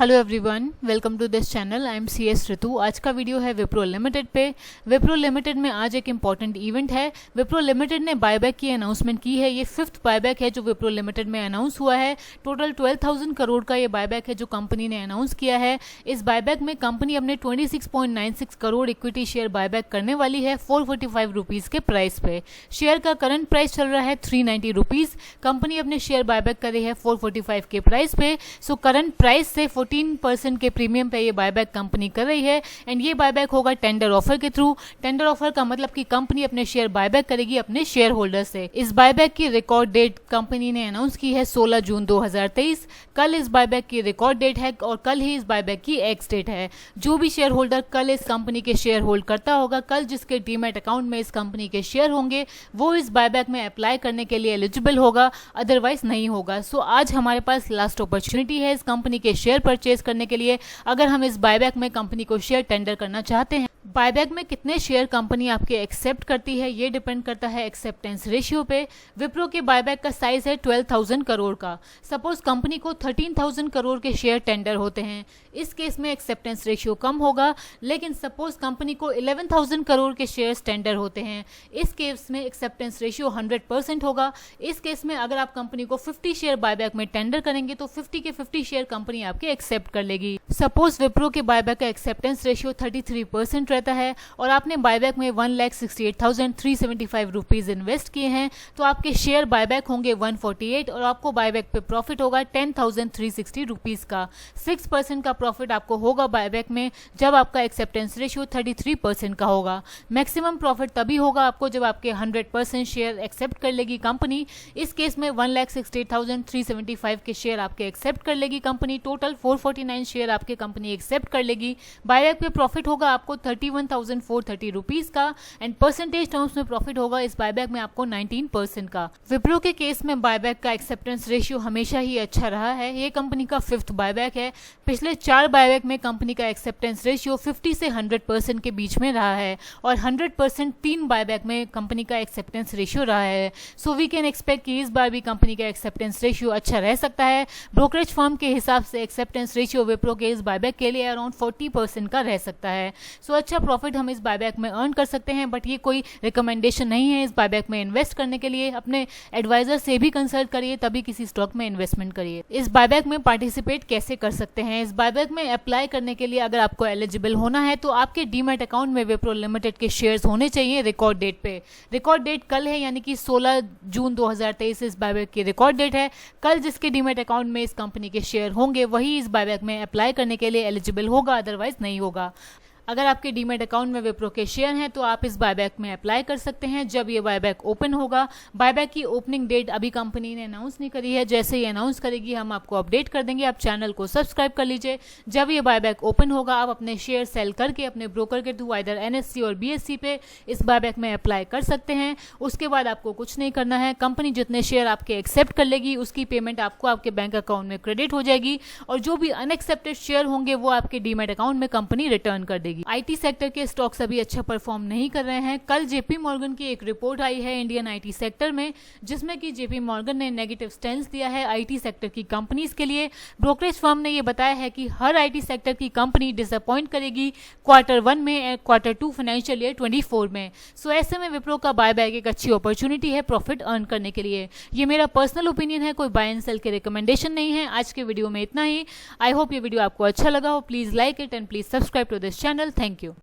Hello everyone, welcome to this channel. I am C S Ritu. आज का video है Wipro limited पे। विप्रो लिमिटेड में आज एक इंपॉर्टेंट इवेंट है। विप्रो लिमिटेड ने बायबैक की अनाउंसमेंट की है। ये 5th बायबैक है जो विप्रो लिमिटेड में अनाउंस हुआ है। टोटल 12,000 करोड़ का ये बायबैक है जो कंपनी ने अनाउंस किया है। इस बायबैक में कंपनी अपने 26.96 करोड़ इक्विटी शेयर बायबैक करने वाली है 445 रुपीज़ के प्राइस पे। शेयर का करंट प्राइस चल रहा है 390 रुपीज़। कंपनी अपने शेयर बायबैक कर रही है 445 के प्राइस पे। सो करंट प्राइस से 14% के प्रीमियम पे ये बायबैक कंपनी कर रही है एंड ये बायबैक होगा टेंडर ऑफर के थ्रू। टेंडर ऑफर का मतलब कि कंपनी अपने शेयर बायबैक करेगी अपने शेयर होल्डर से। इस बायबैक की रिकॉर्ड डेट कंपनी ने अनाउंस की है 16 जून 2023। कल इस बायबैक की रिकॉर्ड डेट है और कल ही इस बायबैक की एक्स डेट है। जो भी शेयर होल्डर कल इस कंपनी के शेयर होल्ड करता होगा, कल जिसके डीमैट अकाउंट में इस कंपनी के शेयर होंगे, वो इस बायबैक में अप्लाई करने के लिए एलिजिबल होगा, अदरवाइज नहीं होगा। सो आज हमारे पास लास्ट अपॉर्चुनिटी है इस कंपनी के शेयर परचेज करने के लिए, अगर हम इस बायबैक में कंपनी को शेयर टेंडर करना चाहते हैं। बायबैक में कितने शेयर कंपनी आपके एक्सेप्ट करती है ये डिपेंड करता है एक्सेप्टेंस रेशियो पे। विप्रो के बायबैक का साइज है 12,000 करोड़ का। सपोज कंपनी को 13,000 करोड़ के शेयर टेंडर होते हैं, इस केस में एक्सेप्टेंस रेशियो कम होगा। लेकिन सपोज कंपनी को 11,000 करोड़ के शेयर्स टेंडर होते हैं, इस केस में एक्सेप्टेंस रेशियो 100% होगा। इस केस में अगर आप कंपनी को 50 शेयर बायबैक में टेंडर करेंगे तो 50 के 50 शेयर कंपनी आपके एक्सेप्ट कर लेगी। सपोज विप्रो के बायबैक का एक्सेप्टेंस रेशियो 33% रहता है और आपने बायबैक में 1,68,375 रुपीज इन्वेस्ट किए हैं, तो आपके शेयर बायबैक होंगे 148 और आपको बायबैक पे प्रॉफिट होगा 10,360 रुपीज का। 6% का प्रॉफिट आपको होगा बायबैक में जब आपका एक्सेप्टेंस रेशियो 33% का होगा। मैक्सिमम प्रॉफिट तभी होगा आपको जब आपके 100% शेयर एक्सेप्ट कर लेगी कंपनी। इस केस में 1,68,375 के शेयर आपके एक्सेप्ट कर लेगी कंपनी। टोटल 449 शेयर आपके कंपनी एक्सेप्ट कर लेगी। बायबैक पे प्रॉफिट होगा आपको 31,430 रुपीज का एंड परसेंटेज टर्म्स में प्रॉफिट होगा इस बायबैक में आपको 19% का। विप्रो के केस में बायबैक का एक्सेप्टेंस रेशियो हमेशा ही अच्छा रहा है। ये कंपनी का 5th बायबैक है। पिछले 4 बायबैक में कंपनी का एक्सेप्टेंस रेशियो 50 से 100% के बीच में रहा है और 100% 3 बायबैक में कंपनी का एक्सेप्टेंस रेशियो रहा है। सो वी कैन एक्सपेक्ट कि इस बार भी कंपनी का एक्सेप्टेंस रेशियो अच्छा रह सकता है। ब्रोकरेज फर्म के हिसाब से एक्सेप्टेंस रेशियो विप्रो के इस बायबैक के लिए अराउंड 40% का रह सकता है। सो अच्छा प्रॉफिट हम इस बायबैक में अर्न कर सकते हैं, बट ये कोई रिकमेंडेशन नहीं है इस बायबैक में इन्वेस्ट करने के लिए। अपने एडवाइजर से भी कंसल्ट करिए तभी किसी स्टॉक में इन्वेस्टमेंट करिए। इस बायबैक में पार्टिसिपेट कैसे कर सकते हैं? इस बायबैक में अप्लाई करने के लिए अगर आपको एलिजिबल होना है तो आपके डीमैट अकाउंट में विप्रो लिमिटेड के शेयर्स होने चाहिए रिकॉर्ड डेट पे। रिकॉर्ड डेट कल है, यानी कि 16 जून 2023 इस बायबैक की रिकॉर्ड डेट है। कल जिसके डीमैट अकाउंट में इस कंपनी के शेयर होंगे वही इस बायबैक में अप्लाई करने के लिए एलिजिबल होगा, अदरवाइज नहीं होगा। अगर आपके डीमैट अकाउंट में विप्रो के शेयर हैं तो आप इस बायबैक में अप्लाई कर सकते हैं जब ये बायबैक ओपन होगा। बायबैक की ओपनिंग डेट अभी कंपनी ने अनाउंस नहीं करी है, जैसे ही अनाउंस करेगी हम आपको अपडेट कर देंगे। आप चैनल को सब्सक्राइब कर लीजिए। जब ये बायबैक ओपन होगा आप अपने शेयर सेल करके अपने ब्रोकर के थ्रू आइदर NSE और BSE पे इस बायबैक में अप्लाई कर सकते हैं। उसके बाद आपको कुछ नहीं करना है। कंपनी जितने शेयर आपके एक्सेप्ट कर लेगी उसकी पेमेंट आपको आपके बैंक अकाउंट में क्रेडिट हो जाएगी और जो भी अनएक्सेप्टेड शेयर होंगे वो आपके डीमैट अकाउंट में कंपनी रिटर्न कर देगी। IT सेक्टर के स्टॉक्स अभी अच्छा परफॉर्म नहीं कर रहे हैं। कल JP मॉर्गन की एक रिपोर्ट आई है इंडियन IT सेक्टर में, जिसमें कि JP मॉर्गन ने नेगेटिव स्टैंस दिया है IT सेक्टर की कंपनीज के लिए। ब्रोकरेज फर्म ने यह बताया है कि हर IT सेक्टर की कंपनी डिसअपॉइंट करेगी Q1 में, Q2 फाइनेंशियल ईयर 24 में। सो ऐसे में विप्रो का बायबैक एक अच्छी अपॉर्चुनिटी है प्रॉफिट अर्न करने के लिए। ये मेरा पर्सनल ओपिनियन है, कोई बाय एंड सेल के रिकमेंडेशन नहीं है। आज के वीडियो में इतना ही। आई होप ये वीडियो आपको अच्छा लगा हो। Please like it and please subscribe to this channel. Thank you.